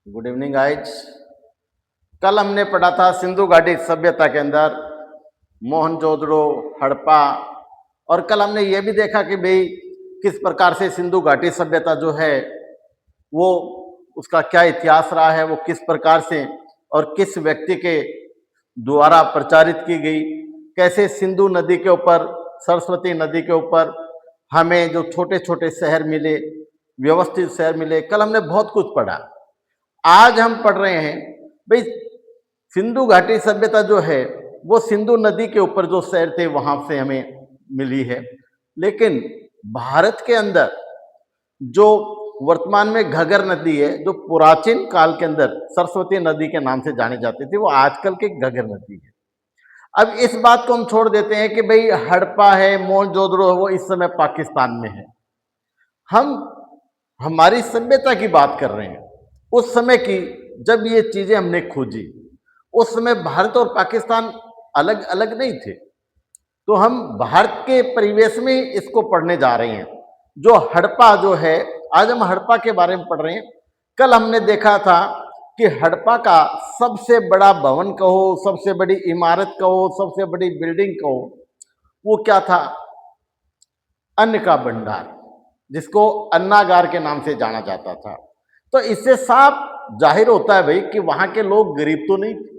Good evening guys. कल हमने पढ़ा था सिंधु घाटी सभ्यता के अंदर मोहनजोदड़ो, हड़प्पा। और कल हमने ये भी देखा कि भाई किस प्रकार से सिंधु घाटी सभ्यता जो है वो उसका क्या इतिहास रहा है, वो किस प्रकार से और किस व्यक्ति के द्वारा प्रचारित की गई, कैसे सिंधु नदी के ऊपर, सरस्वती नदी के ऊपर हमें जो छोटे छोटे शहर मिले, व्यवस्थित शहर मिले। कल हमने बहुत कुछ पढ़ा। आज हम पढ़ रहे हैं भाई सिंधु घाटी सभ्यता जो है वो सिंधु नदी के ऊपर जो शहर थे वहां से हमें मिली है। लेकिन भारत के अंदर जो वर्तमान में घगर नदी है, जो प्राचीन काल के अंदर सरस्वती नदी के नाम से जानी जाती थी, वो आजकल की घगर नदी है। अब इस बात को हम छोड़ देते हैं कि भाई हड़प्पा है, मोहनजोदड़ो है, वो इस समय पाकिस्तान में है। हम हमारी सभ्यता की बात कर रहे हैं, उस समय की जब ये चीजें हमने खोजी। उस समय भारत और पाकिस्तान अलग अलग नहीं थे, तो हम भारत के परिवेश में इसको पढ़ने जा रहे हैं। जो हड़प्पा जो है, आज हम हड़प्पा के बारे में पढ़ रहे हैं। कल हमने देखा था कि हड़प्पा का सबसे बड़ा भवन कहो, सबसे बड़ी इमारत कहो, सबसे बड़ी बिल्डिंग कहो, वो क्या था? अन्न का भंडार, जिसको अन्नागार के नाम से जाना जाता था। तो इससे साफ जाहिर होता है भाई कि वहां के लोग गरीब तो नहीं थे,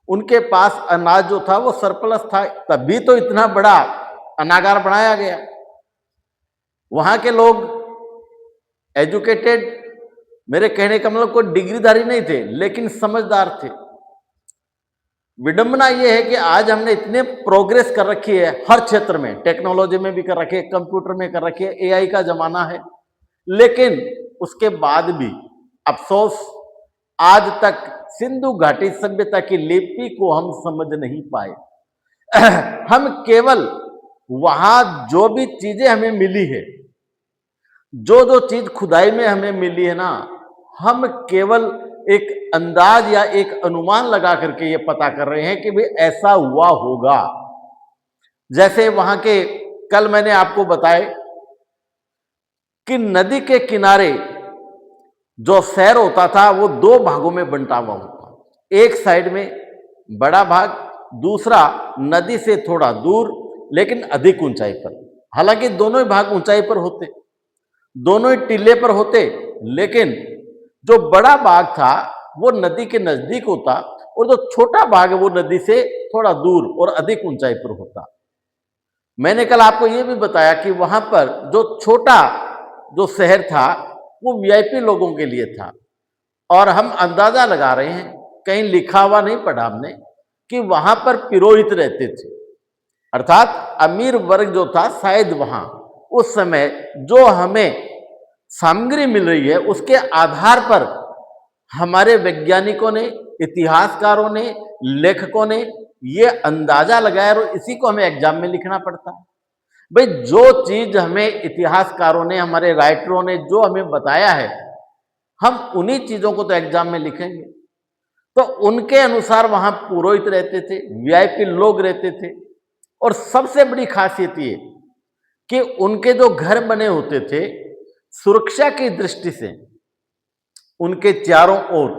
उनके पास अनाज जो था वो सरप्लस था, तभी तो इतना बड़ा अनागार बनाया गया। वहां के लोग एजुकेटेड, मेरे कहने का मतलब कोई डिग्रीधारी नहीं थे, लेकिन समझदार थे। विडंबना यह है कि आज हमने इतने प्रोग्रेस कर रखी है, हर क्षेत्र में, टेक्नोलॉजी में भी कर रखी है, कंप्यूटर में कर रखी है, एआई का जमाना है, लेकिन उसके बाद भी अफसोस आज तक सिंधु घाटी सभ्यता की लिपि को हम समझ नहीं पाए। हम केवल वहां जो भी चीजें हमें मिली है, जो जो चीज खुदाई में हमें मिली है ना, हम केवल एक अंदाज या एक अनुमान लगा करके ये पता कर रहे हैं कि भाई ऐसा हुआ होगा। जैसे वहां के, कल मैंने आपको बताया कि नदी के किनारे जो शहर होता था वो दो भागों में बंटा हुआ होता। एक साइड में बड़ा भाग, दूसरा नदी से थोड़ा दूर लेकिन अधिक ऊंचाई पर। हालांकि दोनों ही भाग ऊंचाई पर होते, दोनों ही टीले पर होते, लेकिन जो बड़ा भाग था वो नदी के नजदीक होता और जो छोटा भाग है वो नदी से थोड़ा दूर और अधिक ऊंचाई पर होता। मैंने कल आपको यह भी बताया कि वहां पर जो छोटा जो शहर था वो वीआईपी लोगों के लिए था। और हम अंदाजा लगा रहे हैं, कहीं लिखा हुआ नहीं पढ़ा हमने, कि वहां पर पुरोहित रहते थे, अर्थात अमीर वर्ग जो था शायद वहां उस समय जो हमें सामग्री मिल रही है उसके आधार पर हमारे वैज्ञानिकों ने, इतिहासकारों ने, लेखकों ने ये अंदाजा लगाया और इसी को हमें एग्जाम में लिखना पड़ता है। भाई जो चीज हमें इतिहासकारों ने, हमारे राइटरों ने जो हमें बताया है, हम उन्हीं चीजों को तो एग्जाम में लिखेंगे। तो उनके अनुसार वहां पुरोहित रहते थे, वीआईपी लोग रहते थे। और सबसे बड़ी खासियत ये कि उनके जो घर बने होते थे, सुरक्षा की दृष्टि से उनके चारों ओर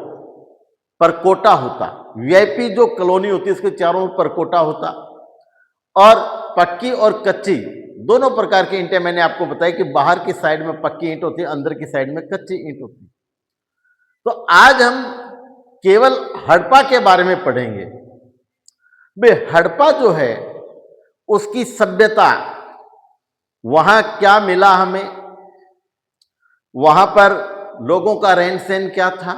परकोटा होता। वीआईपी जो कॉलोनी होती है उसके चारों ओर परकोटा होता, और पक्की और कच्ची दोनों प्रकार की ईंटें। मैंने आपको बताया कि बाहर की साइड में पक्की ईंट होती है, अंदर की साइड में कच्ची ईंट होती है। तो आज हम केवल हड़प्पा के बारे में पढ़ेंगे। बे हड़प्पा जो है उसकी सभ्यता, वहां क्या मिला हमें, वहां पर लोगों का रहन सहन क्या था,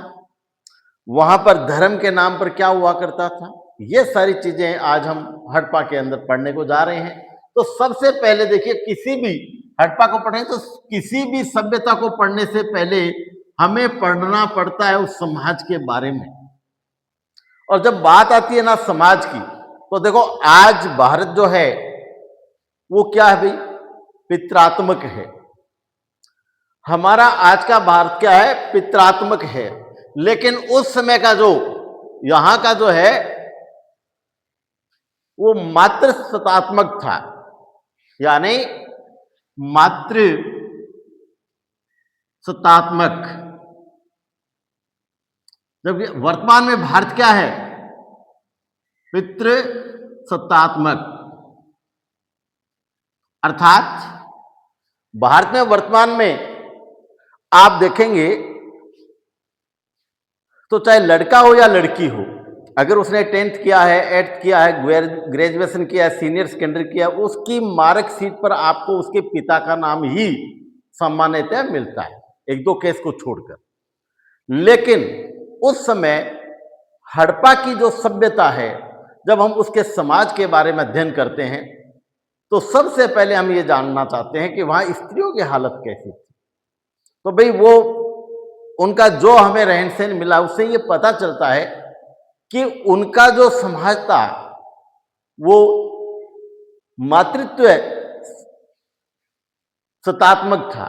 वहां पर धर्म के नाम पर क्या हुआ करता था, ये सारी चीजें आज हम हड़प्पा के अंदर पढ़ने को जा रहे हैं। तो सबसे पहले देखिए, किसी भी हड़प्पा को पढ़ें तो किसी भी सभ्यता को पढ़ने से पहले हमें पढ़ना पड़ता है उस समाज के बारे में। और जब बात आती है ना समाज की, तो देखो आज भारत जो है वो क्या है भाई? पितरात्मक है। हमारा आज का भारत क्या है? पितरात्मक है। लेकिन उस समय का जो यहां का जो है वो मातृ सत्तात्मक था, यानी मातृ सत्तात्मक। जबकि वर्तमान में भारत क्या है? पितृसत्तात्मक, अर्थात भारत में वर्तमान में आप देखेंगे तो चाहे लड़का हो या लड़की हो, अगर उसने 10th किया है, 8th किया है, ग्रेजुएशन किया है, सीनियर सेकेंडरी किया है, उसकी मार्कशीट पर आपको उसके पिता का नाम ही सामान्यतः मिलता है, एक दो केस को छोड़कर। लेकिन उस समय हड़प्पा की जो सभ्यता है, जब हम उसके समाज के बारे में अध्ययन करते हैं तो सबसे पहले हम ये जानना चाहते हैं कि वहां स्त्रियों की हालत कैसी थी। तो भाई वो उनका जो हमें रहन सहन मिला उससे ये पता चलता है कि उनका जो समाज था वो मातृत्व सत्तात्मक था।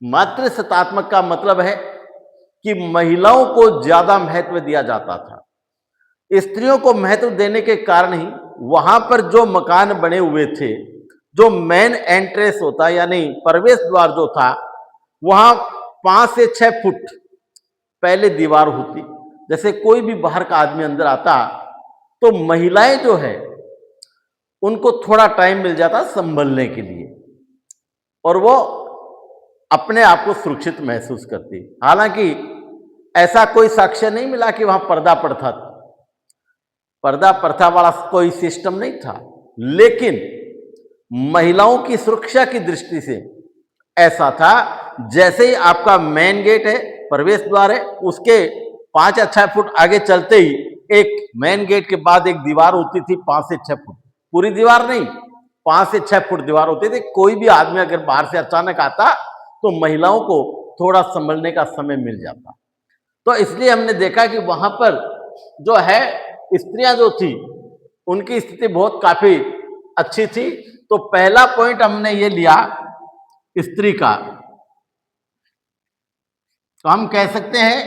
मातृ सत्तात्मक का मतलब है कि महिलाओं को ज्यादा महत्व दिया जाता था। स्त्रियों को महत्व देने के कारण ही वहां पर जो मकान बने हुए थे, जो मेन एंट्रेंस होता यानी प्रवेश द्वार जो था, वहां 5 से 6 फुट पहले दीवार होती। जैसे कोई भी बाहर का आदमी अंदर आता तो महिलाएं जो है उनको थोड़ा टाइम मिल जाता संभलने के लिए और वो अपने आप को सुरक्षित महसूस करती। हालांकि ऐसा कोई साक्ष्य नहीं मिला कि वहां पर्दा प्रथा था, पर्दा प्रथा वाला कोई सिस्टम नहीं था, लेकिन महिलाओं की सुरक्षा की दृष्टि से ऐसा था। जैसे ही आपका मेन गेट है, प्रवेश द्वार है, उसके 5 या 6 फुट आगे चलते ही एक मेन गेट के बाद एक दीवार होती थी 5 से 6 फुट, पूरी दीवार नहीं, 5 से 6 फुट दीवार होती थी। कोई भी आदमी अगर बाहर से अचानक आता तो महिलाओं को थोड़ा संभलने का समय मिल जाता। तो इसलिए हमने देखा कि वहां पर जो है स्त्रियां जो थी उनकी स्थिति बहुत काफी अच्छी थी। तो पहला पॉइंट हमने ये लिया स्त्री का, तो हम कह सकते हैं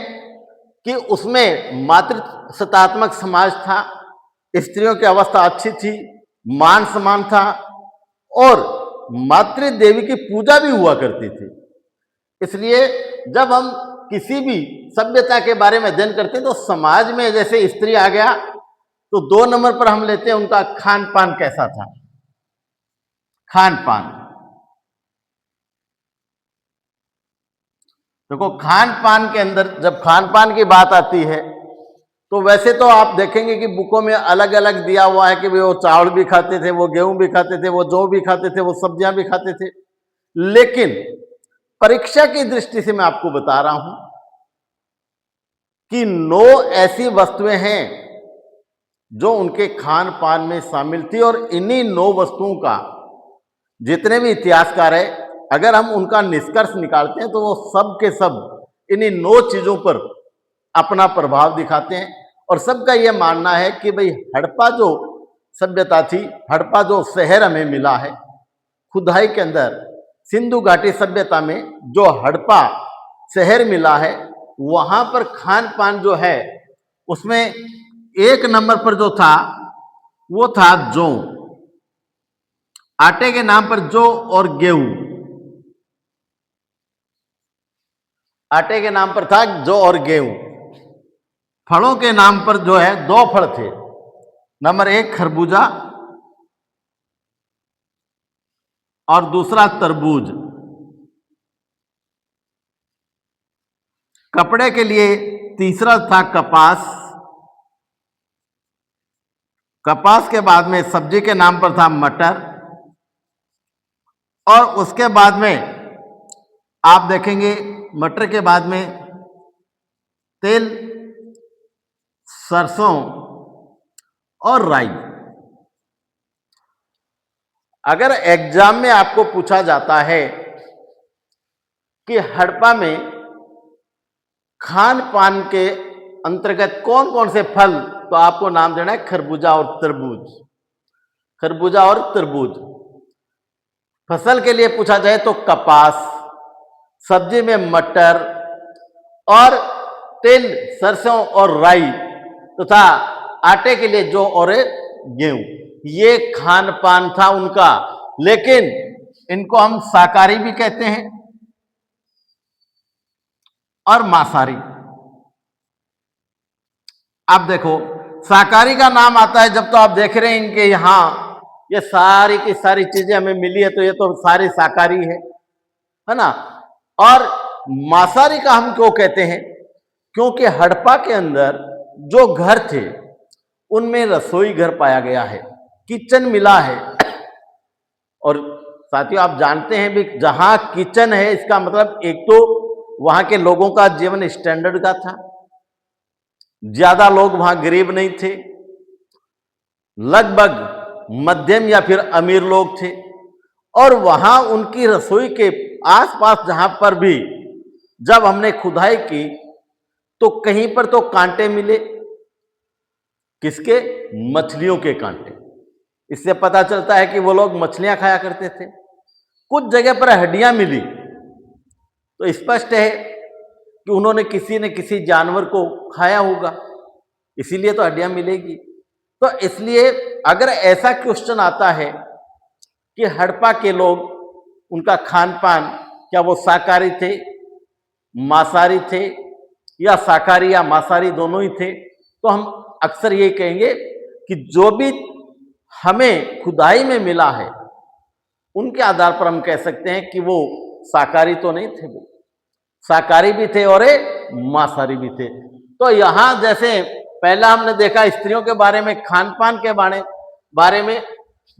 कि उसमें मातृसत्तात्मक समाज था, स्त्रियों की अवस्था अच्छी थी, मान सम्मान था और मातृ देवी की पूजा भी हुआ करती थी। इसलिए जब हम किसी भी सभ्यता के बारे में अध्ययन करते हैं तो समाज में जैसे स्त्री आ गया तो 2 नंबर पर हम लेते हैं उनका खान पान कैसा था। खान पान, देखो खान पान के अंदर जब खान पान की बात आती है तो वैसे तो आप देखेंगे कि बुकों में अलग अलग दिया हुआ है कि वो चावल भी खाते थे, वो गेहूं भी खाते थे, वो जौ भी खाते थे, वो सब्जियां भी खाते थे। लेकिन परीक्षा की दृष्टि से मैं आपको बता रहा हूं कि 9 ऐसी वस्तुएं हैं जो उनके खान पान में शामिल थी और इन्हीं 9 वस्तुओं का जितने भी इतिहासकार है अगर हम उनका निष्कर्ष निकालते हैं तो वो सब के सब इन्हीं 9 चीजों पर अपना प्रभाव दिखाते हैं। और सबका यह मानना है कि भाई हड़प्पा जो सभ्यता थी, हड़प्पा जो शहर हमें मिला है खुदाई के अंदर, सिंधु घाटी सभ्यता में जो हड़प्पा शहर मिला है, वहां पर खान पान जो है उसमें 1 नंबर पर जो था वो था जौ, आटे के नाम पर जौ और गेहूं, आटे के नाम पर था जौ और गेहूं। फलों के नाम पर जो है 2 फल थे, नंबर 1 खरबूजा और दूसरा तरबूज। कपड़े के लिए तीसरा था कपास, कपास के बाद में सब्जी के नाम पर था मटर और उसके बाद में आप देखेंगे मटर के बाद में तेल, सरसों और राई। अगर एग्जाम में आपको पूछा जाता है कि हड़प्पा में खान पान के अंतर्गत कौन कौन से फल, तो आपको नाम देना है खरबूजा और तरबूज। खरबूजा और तरबूज। फसल के लिए पूछा जाए तो कपास, सब्जी में मटर और तेल, सरसों और राई तथा आटे के लिए जौ और गेहूं। ये खान पान था उनका। लेकिन इनको हम शाकाहारी भी कहते हैं और मांसाहारी। आप देखो, शाकाहारी का नाम आता है जब तो आप देख रहे हैं कि यहाँ ये सारी की सारी चीजें हमें मिली है, तो ये तो सारी शाकाहारी है ना। और मांसाहारी का हम क्यों कहते हैं? क्योंकि हड़प्पा के अंदर जो घर थे उनमें रसोई घर पाया गया है, किचन मिला है। और साथियों, आप जानते हैं भी, जहां किचन है इसका मतलब एक तो वहां के लोगों का जीवन स्टैंडर्ड का था, ज्यादा लोग वहां गरीब नहीं थे, लगभग मध्यम या फिर अमीर लोग थे। और वहां उनकी रसोई के आसपास जहां पर भी जब हमने खुदाई की तो कहीं पर तो कांटे मिले, किसके? मछलियों के कांटे। इससे पता चलता है कि वो लोग मछलियां खाया करते थे। कुछ जगह पर हड्डियां मिली, तो स्पष्ट है कि उन्होंने किसी न किसी जानवर को खाया होगा, इसीलिए तो हड्डियां मिलेगी। तो इसलिए अगर ऐसा क्वेश्चन आता है कि हड़प्पा के लोग, उनका खान पान, क्या वो शाकाहारी थे, मांसाहारी थे, या शाकाहारी या मांसाहारी दोनों ही थे, तो हम अक्सर ये कहेंगे कि जो भी हमें खुदाई में मिला है उनके आधार पर हम कह सकते हैं कि वो शाकाहारी तो नहीं थे, शाकाहारी भी थे और मांसाहारी भी थे। तो यहां जैसे पहला हमने देखा स्त्रियों के बारे में, खान पान के बारे में,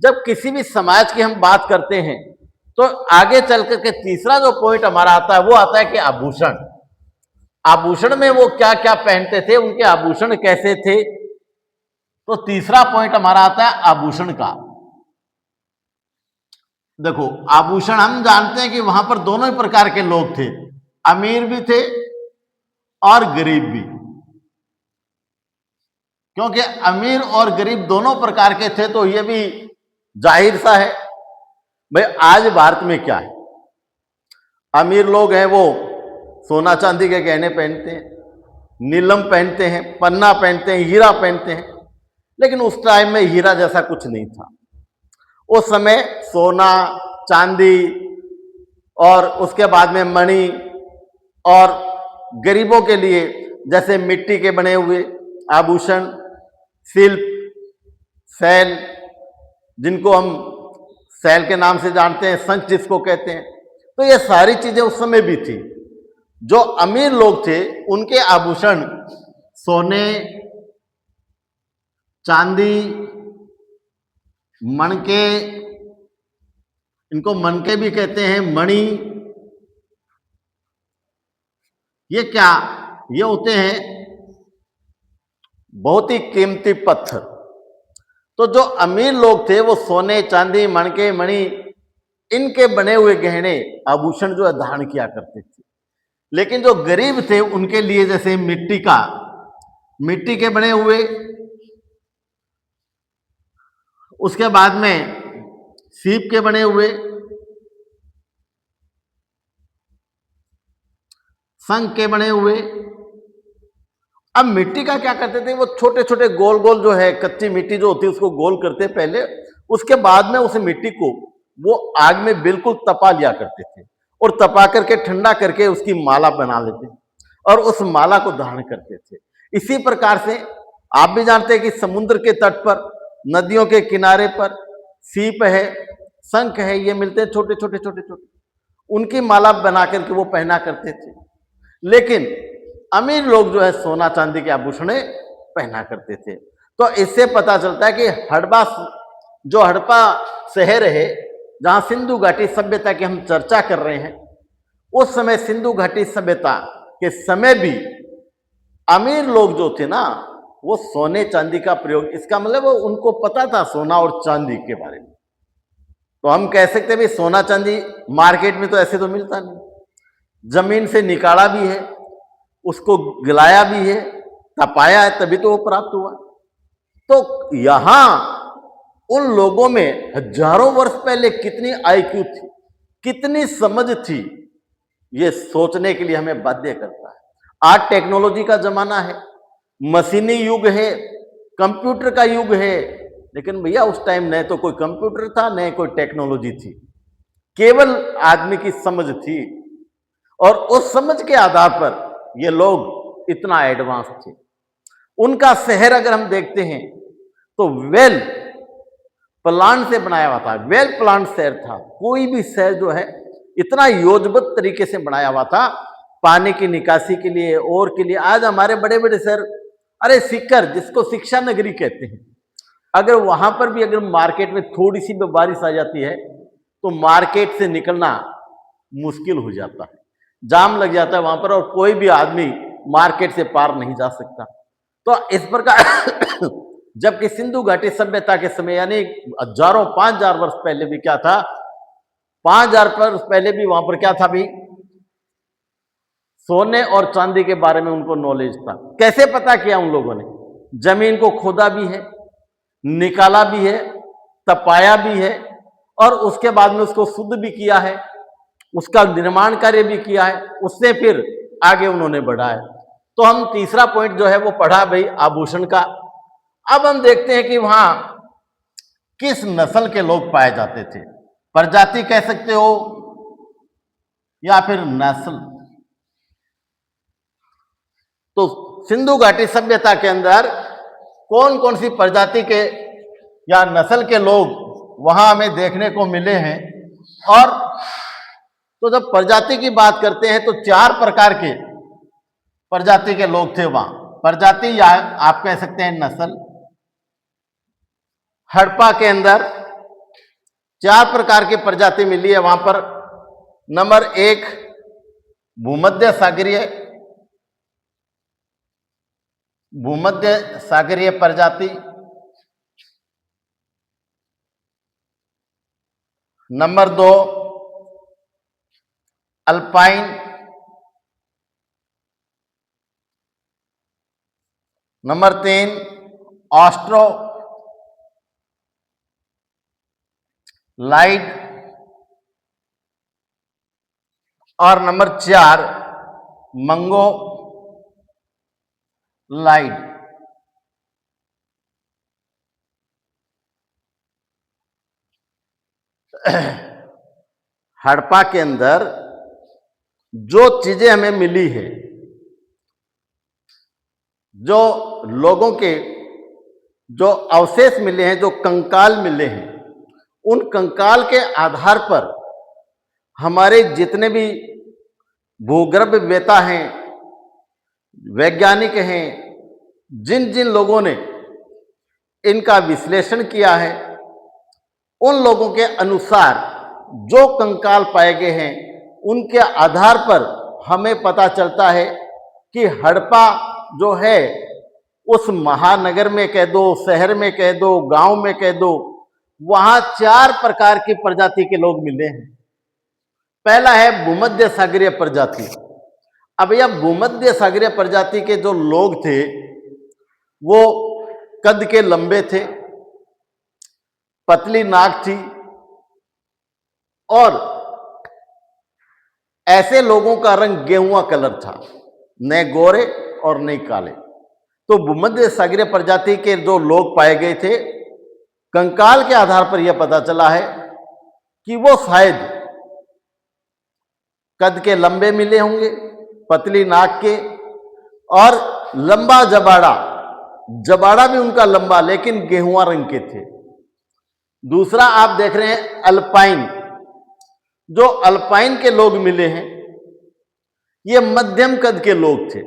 जब किसी भी समाज की हम बात करते हैं तो आगे चल करके तीसरा जो पॉइंट हमारा आता है वो आता है कि आभूषण। आभूषण में वो क्या क्या पहनते थे, उनके आभूषण कैसे थे। तो तीसरा पॉइंट हमारा आता है आभूषण का। देखो, आभूषण हम जानते हैं कि वहां पर दोनों ही प्रकार के लोग थे, अमीर भी थे और गरीब भी। क्योंकि अमीर और गरीब दोनों प्रकार के थे, तो यह भी जाहिर सा है। भाई आज भारत में क्या है, अमीर लोग हैं वो सोना चांदी के गहने पहनते हैं, नीलम पहनते हैं, पन्ना पहनते हैं, हीरा पहनते हैं। लेकिन उस टाइम में हीरा जैसा कुछ नहीं था। उस समय सोना, चांदी और उसके बाद में मणि, और गरीबों के लिए जैसे मिट्टी के बने हुए आभूषण, शिल्प, सैल, जिनको हम सैल के नाम से जानते हैं, संच जिसको कहते हैं, तो ये सारी चीजें उस समय भी थी। जो अमीर लोग थे उनके आभूषण सोने, चांदी, मणके, इनको मनके भी कहते हैं, मणि, ये क्या? ये होते हैं बहुत ही कीमती पत्थर। तो जो अमीर लोग थे वो सोने, चांदी, मणके, मणि, इनके बने हुए गहने आभूषण जो है धारण किया करते थे। लेकिन जो गरीब थे उनके लिए जैसे मिट्टी के बने हुए, उसके बाद में सीप के बने हुए, शंख के बने हुए। अब मिट्टी का क्या करते थे, वो छोटे छोटे गोल गोल जो है, कच्ची मिट्टी जो होती है उसको गोल करते पहले, उसके बाद में उस मिट्टी को वो आग में बिल्कुल तपा लिया करते थे, और तपा करके ठंडा करके उसकी माला बना लेते और उस माला को धारण करते थे। इसी प्रकार से आप भी जानते हैं कि समुद्र के तट पर, नदियों के किनारे पर सीप है, शंख है, ये मिलते हैं छोटे छोटे छोटे छोटे, उनकी माला बना करके वो पहना करते थे। लेकिन अमीर लोग जो है सोना चांदी के आभूषण पहना करते थे। तो इससे पता चलता है कि हड़प्पा शहर है, जहां सिंधु घाटी सभ्यता की हम चर्चा कर रहे हैं, उस समय सिंधु घाटी सभ्यता के समय भी अमीर लोग जो थे ना, वो सोने चांदी का प्रयोग, इसका मतलब वो उनको पता था सोना और चांदी के बारे में। तो हम कह सकते भी सोना चांदी मार्केट में तो ऐसे तो मिलता नहीं, जमीन से निकाला भी है, उसको गलाया भी है, तपाया है, तभी तो वो प्राप्त हुआ। तो यहां उन लोगों में हजारों वर्ष पहले कितनी आईक्यू थी, कितनी समझ थी, ये सोचने के लिए हमें बाध्य करता है। आज टेक्नोलॉजी का जमाना है, मशीनी युग है, कंप्यूटर का युग है, लेकिन भैया उस टाइम न तो कोई कंप्यूटर था, न कोई टेक्नोलॉजी थी, केवल आदमी की समझ थी। और उस समझ के आधार पर ये लोग इतना एडवांस थे। उनका शहर अगर हम देखते हैं तो वेल प्लान से बनाया हुआ था, वेल प्लान शहर था। कोई भी शहर जो है इतना योजबद्ध तरीके से बनाया हुआ था पानी की निकासी के लिए और के लिए। आज हमारे बड़े बड़े शहर, अरे सीकर जिसको शिक्षा नगरी कहते हैं, अगर वहां पर भी अगर मार्केट में थोड़ी सी भी बारिश आ जाती है तो मार्केट से निकलना मुश्किल हो जाता है, जाम लग जाता है वहां पर और कोई भी आदमी मार्केट से पार नहीं जा सकता। तो इस प्रकार जबकि सिंधु घाटी सभ्यता के समय यानी हजारों 5,000 वर्ष पहले भी क्या था, 5,000 वर्ष पहले भी वहां पर क्या था भी, सोने और चांदी के बारे में उनको नॉलेज था। कैसे पता किया उन लोगों ने? जमीन को खोदा भी है, निकाला भी है, तपाया भी है और उसके बाद में उसको शुद्ध भी किया है, उसका निर्माण कार्य भी किया है, उससे फिर आगे उन्होंने बढ़ा है। तो हम तीसरा पॉइंट जो है वो पढ़ा भाई आभूषण का। अब हम देखते हैं कि वहां किस नस्ल के लोग पाए जाते थे, प्रजाति कह सकते हो या फिर नस्ल। तो सिंधु घाटी सभ्यता के अंदर कौन कौन सी प्रजाति के या नस्ल के लोग वहां हमें देखने को मिले हैं। और तो जब प्रजाति की बात करते हैं तो 4 प्रकार के प्रजाति के लोग थे वहां। प्रजाति या आप कह सकते हैं नस्ल। हड़प्पा के अंदर 4 प्रकार की प्रजाति मिली है वहां पर। नंबर 1 भूमध्य सागरीय प्रजाति। Number 2 alpine. नंबर 3 ऑस्ट्रो लाइड और नंबर 4 मंगो लाइड। हड़प्पा के अंदर जो चीजें हमें मिली है, जो लोगों के जो अवशेष मिले हैं, जो कंकाल मिले हैं, उन कंकाल के आधार पर हमारे जितने भी भूगर्भवेत्ता हैं, वैज्ञानिक हैं, जिन जिन लोगों ने इनका विश्लेषण किया है, उन लोगों के अनुसार जो कंकाल पाए गए हैं उनके आधार पर हमें पता चलता है कि हड़प्पा जो है उस महानगर में कह दो, शहर में कह दो, गांव में कह दो, वहां 4 प्रकार की प्रजाति के लोग मिले हैं। पहला है भूमध्य सागरीय प्रजाति। अब यह भूमध्य सागरीय प्रजाति के जो लोग थे वो कद के लंबे थे, पतली नाक थी और ऐसे लोगों का रंग गेहुआ कलर था, न गोरे और न काले। तो भूमध्य सागरीय प्रजाति के जो लोग पाए गए थे, कंकाल के आधार पर यह पता चला है कि वो शायद कद के लंबे मिले होंगे, पतली नाक के और लंबा जबाड़ा। जबाड़ा भी उनका लंबा लेकिन गेहुआ रंग के थे। दूसरा आप देख रहे हैं अल्पाइन। जो अल्पाइन के लोग मिले हैं ये मध्यम कद के लोग थे,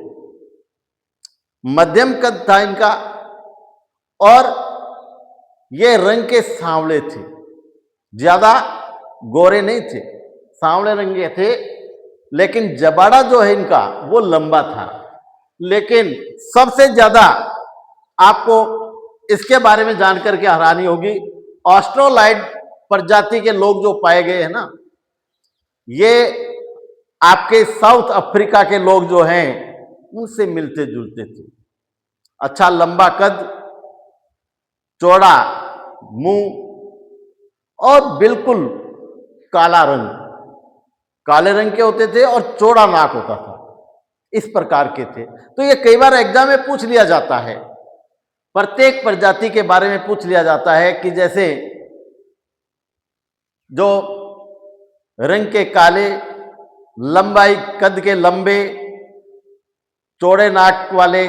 मध्यम कद था इनका और ये रंग के सांवले थे, ज्यादा गोरे नहीं थे, सांवले रंग के थे। लेकिन जबाड़ा जो है इनका वो लंबा था। लेकिन सबसे ज्यादा आपको इसके बारे में जानकर के हैरानी होगी, ऑस्ट्रोलाइड प्रजाति के लोग जो पाए गए हैं ना, ये आपके साउथ अफ्रीका के लोग जो हैं उनसे मिलते जुलते थे। अच्छा लंबा कद, चौड़ा मुंह और बिल्कुल काला रंग, काले रंग के होते थे और चौड़ा नाक होता था, इस प्रकार के थे। तो ये कई बार एग्जाम में पूछ लिया जाता है, प्रत्येक प्रजाति के बारे में पूछ लिया जाता है कि जैसे जो रंग के काले, लंबाई कद के लंबे, चौड़े नाक वाले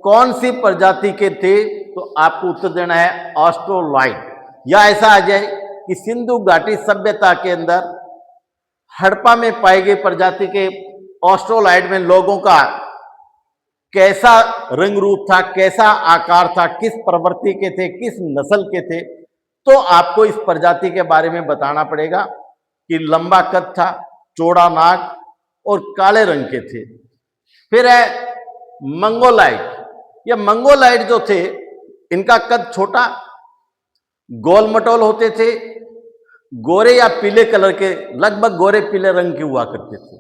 कौन सी प्रजाति के थे, तो आपको उत्तर देना है ऑस्ट्रोलॉइड। या ऐसा आ जाए कि सिंधु घाटी सभ्यता के अंदर हड़प्पा में पाई गई प्रजाति के ऑस्ट्रोलॉइड में लोगों का कैसा रंग रूप था, कैसा आकार था, किस प्रवृत्ति के थे, किस नस्ल के थे, तो आपको इस प्रजाति के बारे में बताना पड़ेगा कि लंबा कद था, चौड़ा नाक और काले रंग के थे। फिर है मंगोलाइड। ये मंगोलाइड जो थे, इनका कद छोटा, गोल मटोल होते थे, गोरे या पीले कलर के, लगभग गोरे पीले रंग के हुआ करते थे,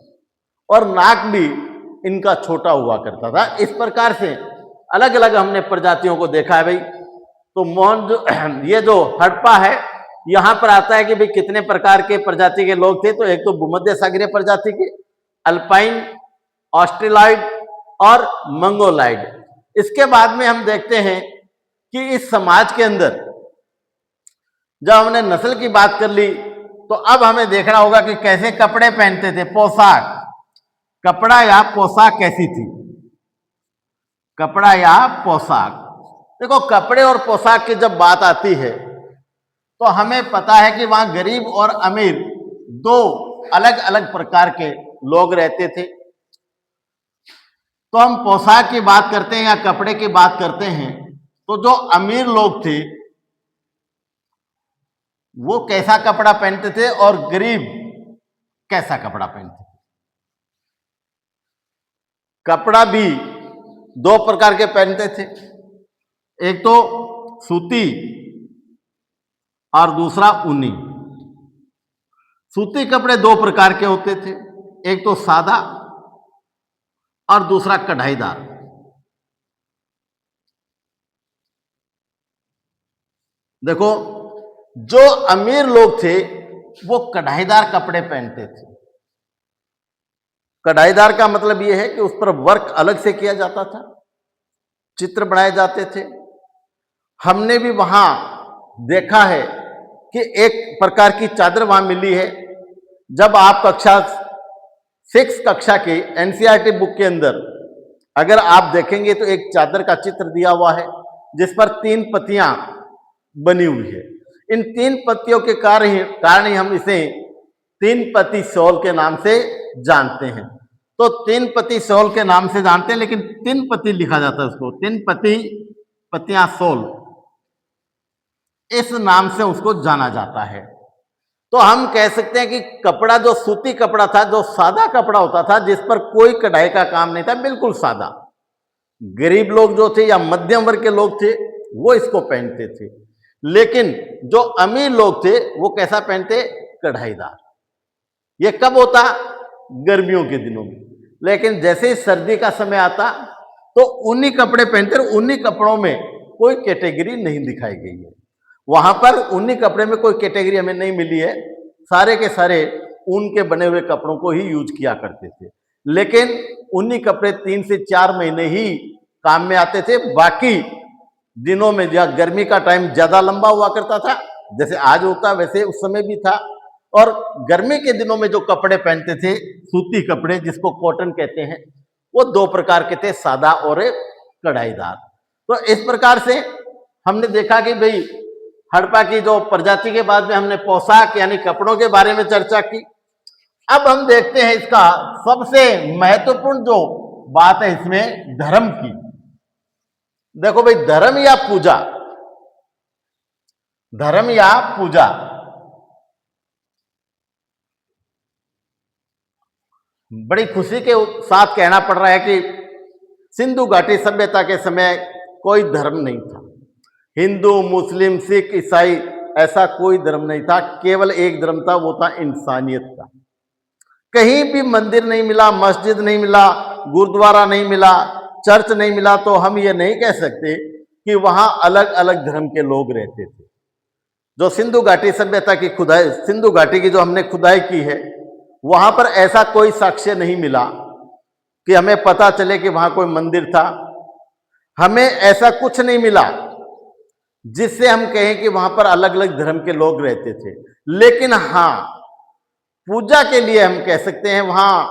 और नाक भी इनका छोटा हुआ करता था। इस प्रकार से अलग अलग हमने प्रजातियों को देखा है भाई। तो ये जो हड़प्पा है, यहां पर आता है कि भाई कितने प्रकार के प्रजाति के लोग थे। तो एक तो भूमध्य सागरीय प्रजाति के, अल्पाइन, ऑस्ट्रेलॉइड और मंगोलाइड। इसके बाद में हम देखते हैं कि इस समाज के अंदर जब हमने नस्ल की बात कर ली, तो अब हमें देखना होगा कि कैसे कपड़े पहनते थे, पोशाक, कपड़ा या पोशाक कैसी थी, कपड़ा या पोशाक। देखो, कपड़े और पोशाक की जब बात आती है तो हमें पता है कि वहां गरीब और अमीर दो अलग अलग प्रकार के लोग रहते थे। तो हम पोशाक की बात करते हैं या कपड़े की बात करते हैं, तो जो अमीर लोग थे वो कैसा कपड़ा पहनते थे और गरीब कैसा कपड़ा पहनते थे। कपड़ा भी दो प्रकार के पहनते थे, एक तो सूती और दूसरा ऊनी। सूती कपड़े दो प्रकार के होते थे, एक तो सादा और दूसरा कढ़ाईदार। देखो, जो अमीर लोग थे वो कढ़ाईदार कपड़े पहनते थे। कढ़ाईदार का मतलब यह है कि उस पर वर्क अलग से किया जाता था, चित्र बनाए जाते थे। हमने भी वहां देखा है कि एक प्रकार की चादर वहां मिली है। जब आप कक्षा 6 कक्षा के एनसीईआरटी बुक के अंदर अगर आप देखेंगे तो एक चादर का चित्र दिया हुआ है जिस पर 3 पत्तियां बनी हुई है। इन 3 पत्तियों के कारण ही हम इसे 3 पत्ती शॉल के नाम से जानते हैं। तो 3 पत्ती शॉल के नाम से जानते हैं, लेकिन 3 पत्ती लिखा जाता है उसको, 3 पत्तियां शॉल, इस नाम से उसको जाना जाता है। तो हम कह सकते हैं कि कपड़ा जो सूती कपड़ा था, जो सादा कपड़ा होता था, जिस पर कोई कढ़ाई का काम नहीं था, बिल्कुल सादा, गरीब लोग जो थे या मध्यम वर्ग के लोग थे वो इसको पहनते थे। लेकिन जो अमीर लोग थे वो कैसा पहनते, कढ़ाईदार। ये कब होता, गर्मियों के दिनों में। लेकिन जैसे ही सर्दी का समय आता तो ऊनी कपड़े पहनते। ऊनी कपड़ों में कोई कैटेगरी नहीं दिखाई गई है, वहां पर ऊनी कपड़े में कोई कैटेगरी हमें नहीं मिली है। सारे के सारे ऊन के बने हुए कपड़ों को ही यूज किया करते थे। लेकिन ऊनी कपड़े 3 से 4 महीने ही काम में आते थे। बाकी दिनों में जहाँ गर्मी का टाइम ज्यादा लंबा हुआ करता था, जैसे आज होता वैसे उस समय भी था। और गर्मी के दिनों में जो कपड़े पहनते थे, सूती कपड़े जिसको कॉटन कहते हैं, वो 2 प्रकार के थे, सादा और कढ़ाईदार। तो इस प्रकार से हमने देखा कि भाई हड़प्पा की जो प्रजाति के बाद में हमने पोशाक यानी कपड़ों के बारे में चर्चा की। अब हम देखते हैं इसका सबसे महत्वपूर्ण जो बात है इसमें धर्म की। देखो भाई, धर्म या पूजा, धर्म या पूजा, बड़ी खुशी के साथ कहना पड़ रहा है कि सिंधु घाटी सभ्यता के समय कोई धर्म नहीं था। हिंदू, मुस्लिम, सिख, ईसाई, ऐसा कोई धर्म नहीं था। केवल एक धर्म था, वो था इंसानियत का। कहीं भी मंदिर नहीं मिला, मस्जिद नहीं मिला, गुरुद्वारा नहीं मिला, चर्च नहीं मिला, तो हम ये नहीं कह सकते कि वहां अलग अलग धर्म के लोग रहते थे। जो सिंधु घाटी सभ्यता की खुदाई, सिंधु घाटी की जो हमने खुदाई की है, वहां पर ऐसा कोई साक्ष्य नहीं मिला कि हमें पता चले कि वहां कोई मंदिर था। हमें ऐसा कुछ नहीं मिला जिससे हम कहें कि वहां पर अलग अलग धर्म के लोग रहते थे। लेकिन हाँ, पूजा के लिए हम कह सकते हैं वहां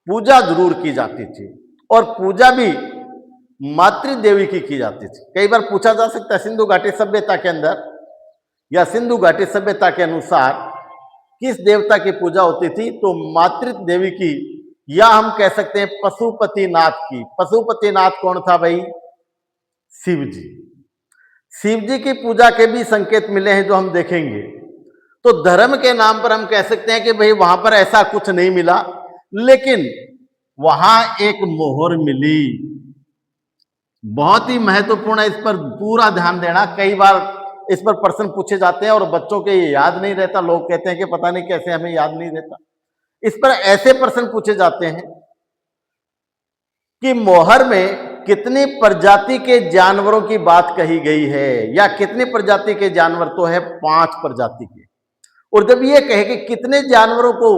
पूजा जरूर की जाती थी, और पूजा भी मातृ देवी की जाती थी। कई बार पूछा जा सकता है सिंधु घाटी सभ्यता के अंदर या सिंधु घाटी सभ्यता के अनुसार किस देवता की पूजा होती थी, तो मातृ देवी की, या हम कह सकते हैं पशुपतिनाथ की। पशुपतिनाथ कौन था भाई? शिव जी। शिव जी की पूजा के भी संकेत मिले हैं जो हम देखेंगे। तो धर्म के नाम पर हम कह सकते हैं कि भाई वहां पर ऐसा कुछ नहीं मिला, लेकिन वहां एक मोहर मिली। बहुत ही महत्वपूर्ण है, इस पर पूरा ध्यान देना। कई बार इस पर प्रश्न पूछे जाते हैं और बच्चों के याद नहीं रहता, लोग कहते हैं कि पता नहीं कैसे हमें याद नहीं रहता। इस पर ऐसे प्रश्न पूछे जाते हैं कि मोहर में कितनी प्रजाति के जानवरों की बात कही गई है, या कितनी प्रजाति के जानवर, तो है 5 प्रजाति के। और जब ये कहे कि कितने जानवरों को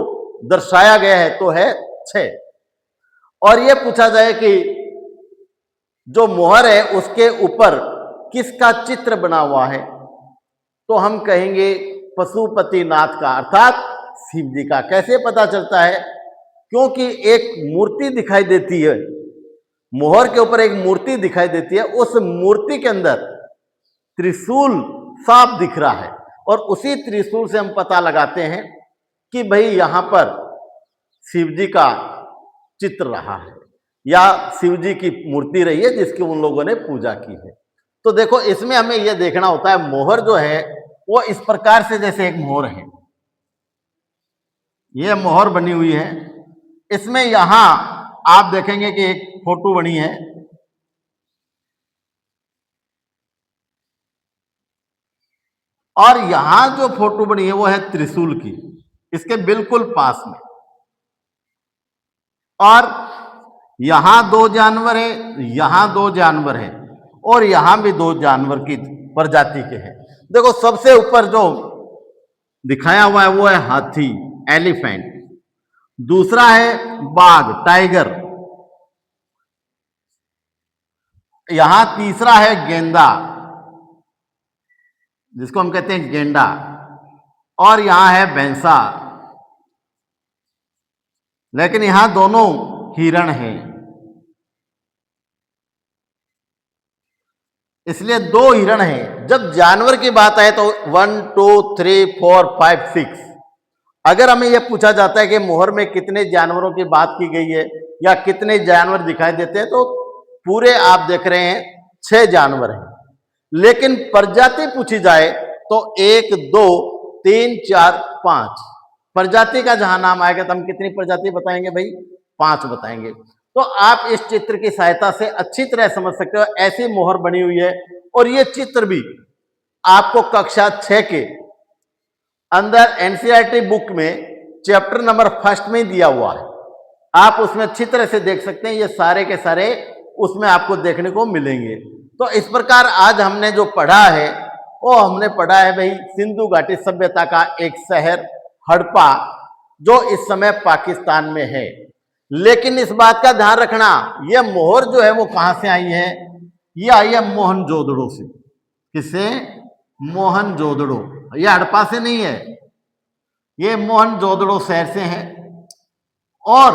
दर्शाया गया है, तो है 6। और यह पूछा जाए कि जो मोहर है उसके ऊपर किसका चित्र बना हुआ है, तो हम कहेंगे पशुपतिनाथ का, अर्थात शिव जी का। कैसे पता चलता है? क्योंकि एक मूर्ति दिखाई देती है, मोहर के ऊपर एक मूर्ति दिखाई देती है, उस मूर्ति के अंदर त्रिशूल साफ दिख रहा है, और उसी त्रिशूल से हम पता लगाते हैं कि भाई यहां पर शिव जी का चित्र रहा है, या शिव जी की मूर्ति रही है जिसकी उन लोगों ने पूजा की है। तो देखो, इसमें हमें यह देखना होता है, मोहर जो है वो इस प्रकार से, जैसे एक मोहर है, यह मोहर बनी हुई है। इसमें यहां आप देखेंगे कि एक फोटो बनी है, और यहां जो फोटो बनी है वो है त्रिशूल की, इसके बिल्कुल पास में। और यहां 2 जानवर है, यहां 2 जानवर है, और यहां भी 2 जानवर की प्रजाति के हैं। देखो, सबसे ऊपर जो दिखाया हुआ है वो है हाथी, एलिफेंट। दूसरा है बाघ, टाइगर। यहां तीसरा है गेंदा, जिसको हम कहते हैं गेंडा, और यहां है भैंसा। लेकिन यहां दोनों हिरण हैं, इसलिए 2 हिरण हैं। जब जानवर की बात आए तो 1 2 3 4 5 6। अगर हमें यह पूछा जाता है कि मोहर में कितने जानवरों की बात की गई है या कितने जानवर दिखाई देते हैं, तो पूरे आप देख रहे हैं 6 जानवर हैं। लेकिन प्रजाति पूछी जाए तो 1 2 3 4 5 प्रजाति का जहां नाम आएगा तो हम कितनी प्रजाति बताएंगे भाई? 5 बताएंगे। तो आप इस चित्र की सहायता से अच्छी तरह समझ सकते हो, ऐसी मोहर बनी हुई है। और ये चित्र भी आपको कक्षा 6 के अंदर एनसीईआरटी बुक में चैप्टर नंबर 1 में दिया हुआ है। आप उसमें अच्छी तरह से देख सकते हैं, ये सारे के सारे उसमें आपको देखने को मिलेंगे। तो इस प्रकार आज हमने जो पढ़ा है वो हमने पढ़ा है भाई सिंधु घाटी सभ्यता का एक शहर हड़प्पा, जो इस समय पाकिस्तान में है। लेकिन इस बात का ध्यान रखना, यह मोहर जो है वो कहां से आई है? यह आई है मोहनजोदड़ो से। किससे? मोहनजोदड़ो। यह हड़प्पा से नहीं है, यह मोहनजोदड़ो शहर से है। और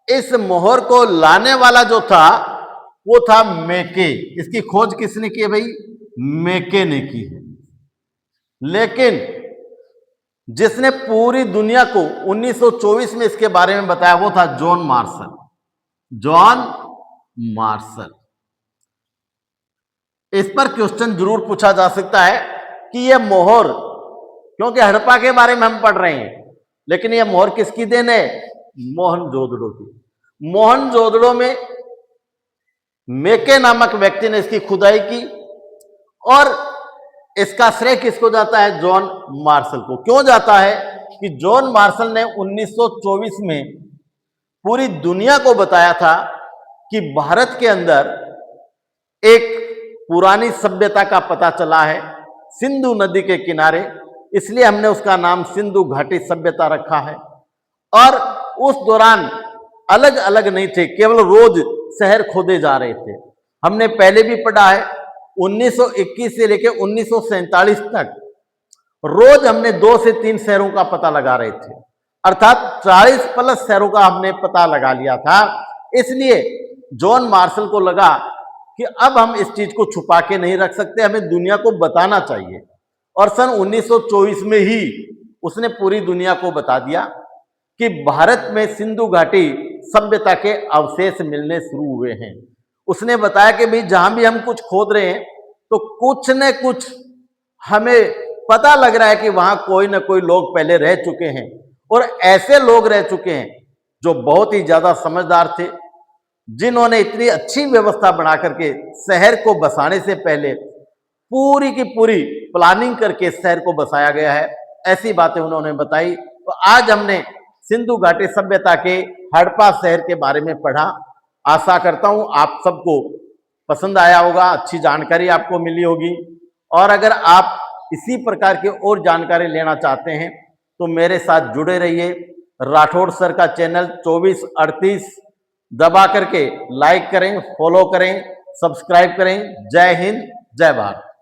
इस मोहर को लाने वाला जो था वो था मेके। इसकी खोज किसने की है भाई? मेके ने की है। लेकिन जिसने पूरी दुनिया को 1924 में इसके बारे में बताया वो था जॉन मार्शल। John Marshall. इस पर क्वेश्चन जरूर पूछा जा सकता है कि यह मोहर, क्योंकि हड़प्पा के बारे में हम पढ़ रहे हैं, लेकिन यह मोहर किसकी देन है? मोहनजोदड़ो की। मोहनजोदड़ो में मेके नामक व्यक्ति ने इसकी खुदाई की, और इसका श्रेय किसको जाता है? जॉन मार्शल को। क्यों जाता है? कि जॉन मार्शल ने 1924 में पूरी दुनिया को बताया था कि भारत के अंदर एक पुरानी सभ्यता का पता चला है सिंधु नदी के किनारे, इसलिए हमने उसका नाम सिंधु घाटी सभ्यता रखा है। और उस दौरान अलग अलग नहीं थे, केवल रोज शहर खोदे जा रहे थे। हमने पहले भी पढ़ा है 1921 से लेकर 1947 तक रोज हमने 2 से 3 शहरों का पता लगा रहे थे, अर्थात 40+ शहरों का हमने पता लगा लिया था। इसलिए जॉन मार्शल को लगा कि अब हम इस चीज को छुपा के नहीं रख सकते, हमें दुनिया को बताना चाहिए। और सन 1924 में ही उसने पूरी दुनिया को बता दिया कि भारत में सिंधु घाटी सभ्यता के अवशेष मिलने शुरू हुए हैं। उसने बताया कि भाई जहां भी हम कुछ खोद रहे हैं तो कुछ न कुछ हमें पता लग रहा है कि वहां कोई ना कोई लोग पहले रह चुके हैं, और ऐसे लोग रह चुके हैं जो बहुत ही ज्यादा समझदार थे, जिन्होंने इतनी अच्छी व्यवस्था बना करके शहर को बसाने से पहले पूरी की पूरी प्लानिंग करके शहर को बसाया गया है। ऐसी बातें उन्होंने बताई। तो आज हमने सिंधु घाटी सभ्यता के हड़प्पा शहर के बारे में पढ़ा। आशा करता हूं आप सबको पसंद आया होगा, अच्छी जानकारी आपको मिली होगी। और अगर आप इसी प्रकार की और जानकारी लेना चाहते हैं तो मेरे साथ जुड़े रहिए। राठौड़ सर का चैनल 2438 दबा करके लाइक करें, फॉलो करें, सब्सक्राइब करें। जय हिंद, जय भारत।